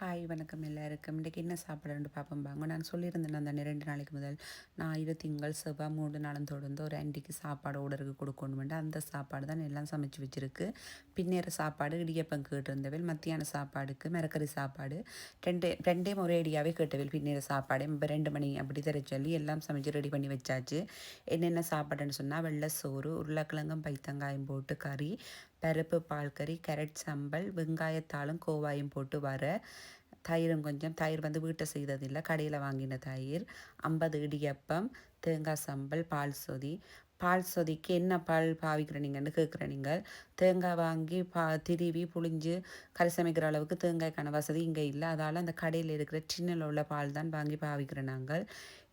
Hi வணக்கம் எல்லாருக்கும். இன்றைக்கி என்ன சாப்பிட்றேன்னு பார்ப்போம்பாங்க. நான் சொல்லியிருந்தேன் அந்த 2 நாளைக்கு முதல் ஞாயிறு திங்கள் செவ்வாய் 3 நாளும் தொடர்ந்து ஒரு ஆண்டிக்கு சாப்பாடு ஓடருக்கு கொடுக்கணுமெண்டு அந்த சாப்பாடு தான் எல்லாம் சமைச்சு வச்சுருக்கு. பின்னேற சாப்பாடு இடியப்பம் கேட்டிருந்தவள், மத்தியான சாப்பாடுக்கு மிரக்கறி சாப்பாடு ரெண்டையும் ஒரே அடியாகவே கேட்டவள். பின்னேற சாப்பாடு இப்போ 2 மணி அப்படி தர சொல்லி எல்லாம் சமைச்சு ரெடி பண்ணி வச்சாச்சு. என்னென்ன சாப்பாடுன்னு சொன்னால் வெள்ளை சோறு, உருளைக்கிழங்கும் பைத்தங்காயம் போட்டு கறி, பருப்பு பால் கறி, கேரட் சம்பல், வெங்காயத்தாளும் கோவாயும் போட்டு வர, தயிரும் கொஞ்சம். தயிர் வந்து வீட்டை செய்ததில்லை, கடையில் வாங்கின தயிர், 50 இடியப்பம், தேங்காய் சம்பல், பால் சொதி. பால் சொதிக்கு என்ன பால் பாவிக்கிற நீங்கன்னு கேட்குற நீங்கள். தேங்காய் வாங்கி திருவி புளிஞ்சு கறி சமைக்கிற அளவுக்கு தேங்காய்க்கான வசதி இங்கே இல்லை. அதால் அந்த கடையில் இருக்கிற சின்னில் உள்ள பால் தான் வாங்கி பாவிக்கிறோம் நாங்கள்.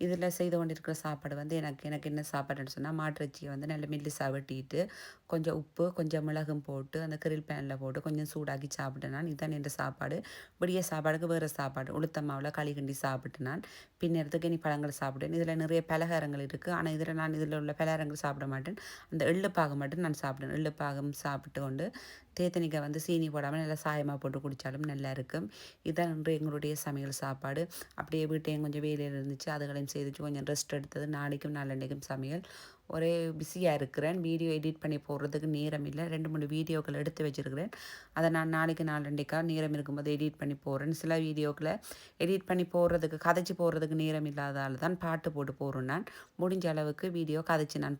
இதில் செய்து கொண்டிருக்கிற சாப்பாடு வந்து எனக்கு என்ன சாப்பாடுன்னு சொன்னால், மாட்டிறைச்சியை வந்து நல்ல மெல்லிசா வெட்டிட்டு கொஞ்சம் உப்பு கொஞ்சம் மிளகும் போட்டு அந்த கிரில் பேனில் போட்டு கொஞ்சம் சூடாக்கி சாப்பிட்டேன் நான். இதுதான் என் சாப்பாடு. விடிய சாப்பாடுக்கு வேறு சாப்பாடு உளுத்த மாவில் களி கிண்டி சாப்பிட்டு நான் பின்னேறதுக்கு இனி பழங்கள் சாப்பிட்டேன். இதில் நிறைய பலகாரங்கள் இருக்குது. ஆனால் இதில் உள்ள பலகாரங்கள் சாப்பிட மாட்டேன். அந்த எள்ளுப்பாகம் மட்டும் நான் சாப்பிட்டேன். எள்ளுப்பாகம் சாப்பிட்டு கொண்டு தேத்தனிக்காய் வந்து சீனி போடாமல் நல்லா சாயமாக போட்டு குடித்தாலும் நல்லா இருக்கும். இதுதான் இன்று எங்களுடைய சமையல் சாப்பாடு. அப்படியே வீட்டையும் கொஞ்சம் வேலையில் இருந்துச்சு, அதுகளையும் செய்துச்சு கொஞ்சம் ரெஸ்ட் எடுத்தது. நாளைக்கும் நாளன்னைக்கும் சமையல். ஒரே பிஸியாக இருக்கிறேன். வீடியோ எடிட் பண்ணி போடுறதுக்கு நேரம் இல்லை. 2-3 வீடியோக்கள் எடுத்து வச்சுருக்கிறேன். அதை நான் நாளைக்கு நாளன்னைக்காக நேரம் இருக்கும்போது எடிட் பண்ணி போடுறேன். சில வீடியோக்களை எடிட் பண்ணி போடுறதுக்கு கதைச்சி போடுறதுக்கு நேரம் இல்லாதால் தான் பாட்டு போட்டு போடுறேன். நான் முடிஞ்ச அளவுக்கு வீடியோ கதைச்சி நான்